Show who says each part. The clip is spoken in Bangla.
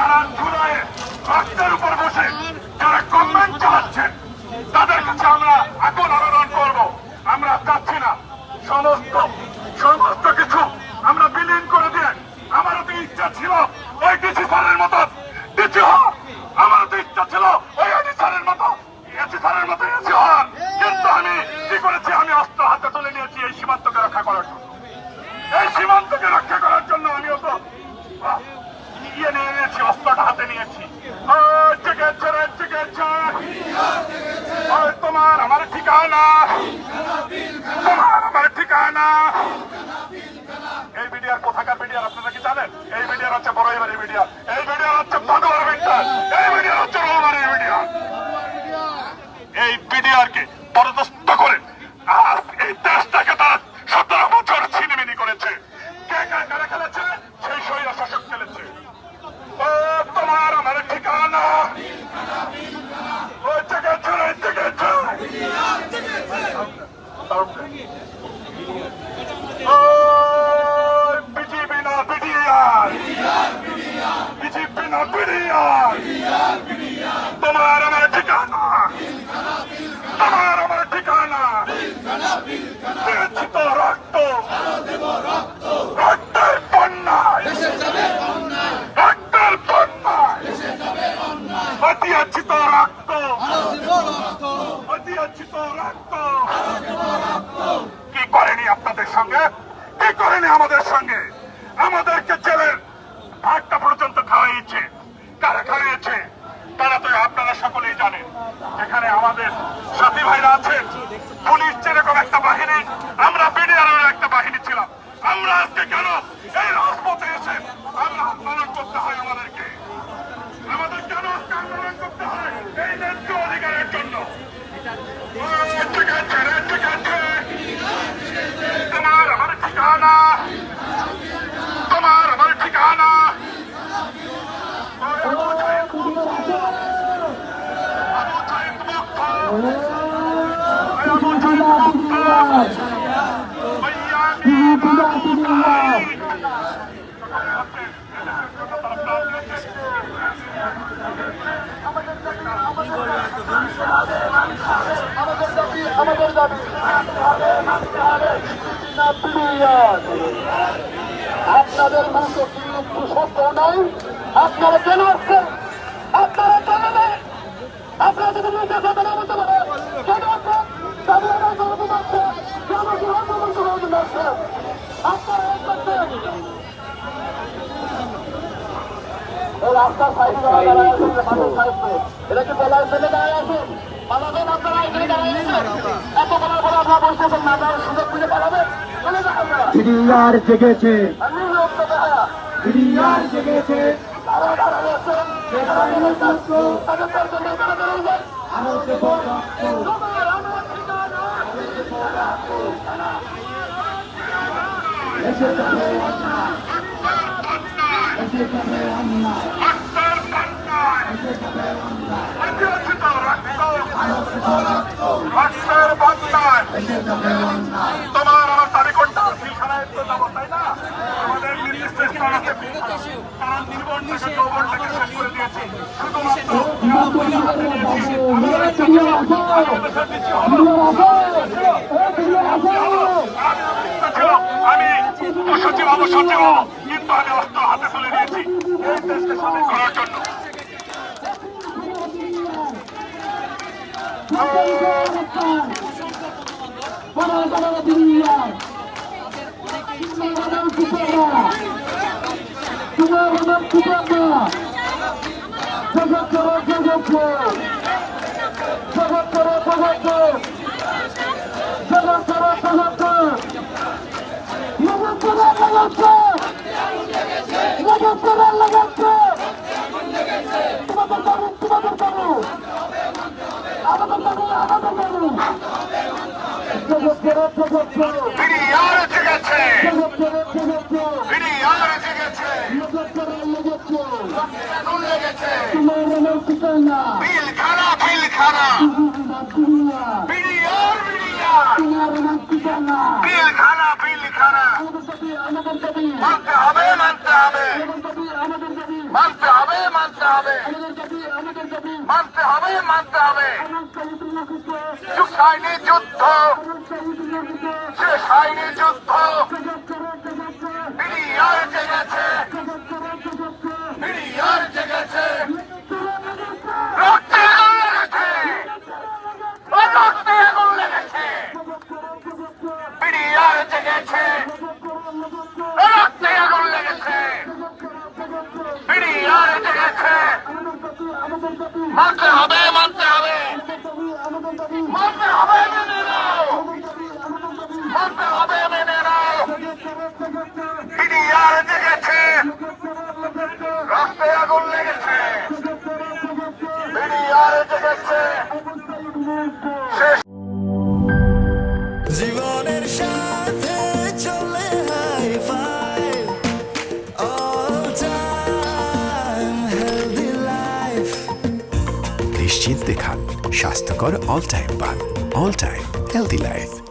Speaker 1: যারা জুলাইয়ে রাস্তার উপর বসে যারা গভর্নমেন্ট চালাচ্ছেন তাদের কাছে আমরা এখন আবেদন করব, আমরা চাচ্ছি না সমস্ত কিছু আমরা বিলীন করে দিয়ে আমারও তো ইচ্ছা ছিল ওই ডিসি স্যারের মতো ডিসি হওয়ার, আমারও তো ইচ্ছা ছিল ওই এডি স্যারের মতো এসি স্যারের মতো এসি হওয়ার, কিন্তু আমি কি করেছি, আমি অস্ত্র হাতে তুলে নিয়েছি এই সীমান্তকে রক্ষা করার জন্য। এই সীমান্তকে রক্ষা করার জন্য আমিও তো ইয়ে নিয়ে নিয়েছি, অস্ত্রটা হাতে নিয়েছি। তোমার আমার ঠিকানা, তোমার আমার ঠিকানা। এই বিডিআর কোথাকার বিডিআর আপনারা কি জানেন? এই বিডিআর হচ্ছে বড়ইবাড়ি বিডিআর, এই বিডিআর হচ্ছে বাদুয়ার বিডিআর, এই বিডিআর হচ্ছে রোমানের বিডিআর। এই বিডিআর কে পরাস্ত করে আজ এই দেশটাকে তারা 17 বছর ছিনিমিনি করেছে। কে কারা খেলেছে? সেই স্বৈর শাসক খেলেছে। ও তোমার আমার ঠিকানা, ওই জেগেছে বিজেপি না বিডিআর, বিজেপি না বিডিআর। তোমার আমার ঠিকানা, তোমার আমার ঠিকানা। দিয়েছি তো রক্ত, রক্তের বন্যায়, রক্তের বন্যায়। দিয়েছি তো রক্ত, দিয়েছি তো রক্ত। কি করেনি আপনাদের সঙ্গে, কি করেনি আমাদের সঙ্গে? আমাদেরকে জেলের ভাতটা পর্যন্ত খাওয়াইছে। কারা খাওয়াইছে তারা তো আপনারা সকলেই জানেন। এখানে আমাদের সাথী ভাইরা আছেন, পুলিশ যেরকম একটা বাহিনী, আমরা বিডিআরের একটা বাহিনী ছিলাম। আমরা আজকে কেন এই রাজপথে এসে আমরা আন্দোলন করতে হয়? আমাদের কেন আন্দোলন করতে হয়? এই ন্যায্য অধিকারের জন্য। তোমার আমার ঠিকানা, তোমার আমার ঠিকানা। আমাদের দাবি আপনাদের মতো একটু সত্য নাই। আপনারা কেন আসছেন? আপনারা কেন নেই? আপনারা যদি নিজে কথা বলতে পারেন কেন আসছেন? তাদের রাস্তার সাইডে দাঁড়ায় আসেন, মানুষ আসবে, এটা কি বলার জন্য দাঁড়ায় আসেন? পালাবেন আপনারা, এখানে দাঁড়ায় আসেন। এত বলার পরে আপনারা বসতেছেন না, তার সুযোগ খুঁজে পালাবেন, চলে যান আপনারা। বিডিআর জেগেছে, বিডিআর জেগেছে। তারা দাঁড়ায় আছেন, তাদের জন্য তারা দাঁড়ায় যান। আরো দেব রক্ত, তোমার আমার ঠিকানা, এসে যাবে অন্যায়, এসে যাবে অন্যায়, এসে যাবে অন্যায়, তোমার আমার দাবি করতে পিলখানায় তো যাবো, তাই না? আমাদের নির্দিষ্ট স্থান আছে, তারা নির্বনটাকে যৌবনটাকে শেষ করে দিয়েছে। শুধুমাত্র আমি সচিব হবো, সচিব হবো, কিন্তু আমি অস্ত্র হাতে তুলে নিয়েছি এই দেশকে স্বাধীন করার জন্য। বিডিআর জেগেছে, বিডিআর জেগেছে, পিলখানা পিলখানা, বিডিআর বিডিআর, পিলখানা পিলখানা। মানতে হবে, মানতে হবে। মানতে হবে মানতে হবে মানতে হবে মানতে হবে শেষ হয়নি যুদ্ধ শেষ হয়নি যুদ্ধ বিডিআর জেগেছে বিডিআর জেগেছে রক্তে আগুন লেগেছে ও রক্তে আগুন লেগেছে বিডিআর জেগেছে রক্তে আগুন লেগেছে বিডিআর জেগেছে মানতে হবে মানতে হবে মানতে হবে মেনে নাও মানতে হবে মেনে নাও বিডিআর জেগেছে রক্তে আগুন লেগেছে বিডিআর জেগেছে শেষ
Speaker 2: জীবনের সাথে চলে high five all time healthy life
Speaker 3: নিশ্চিন্তে খান স্বাস্থ্যকর অল টাইম পান অল টাইম হেলদি লাইফ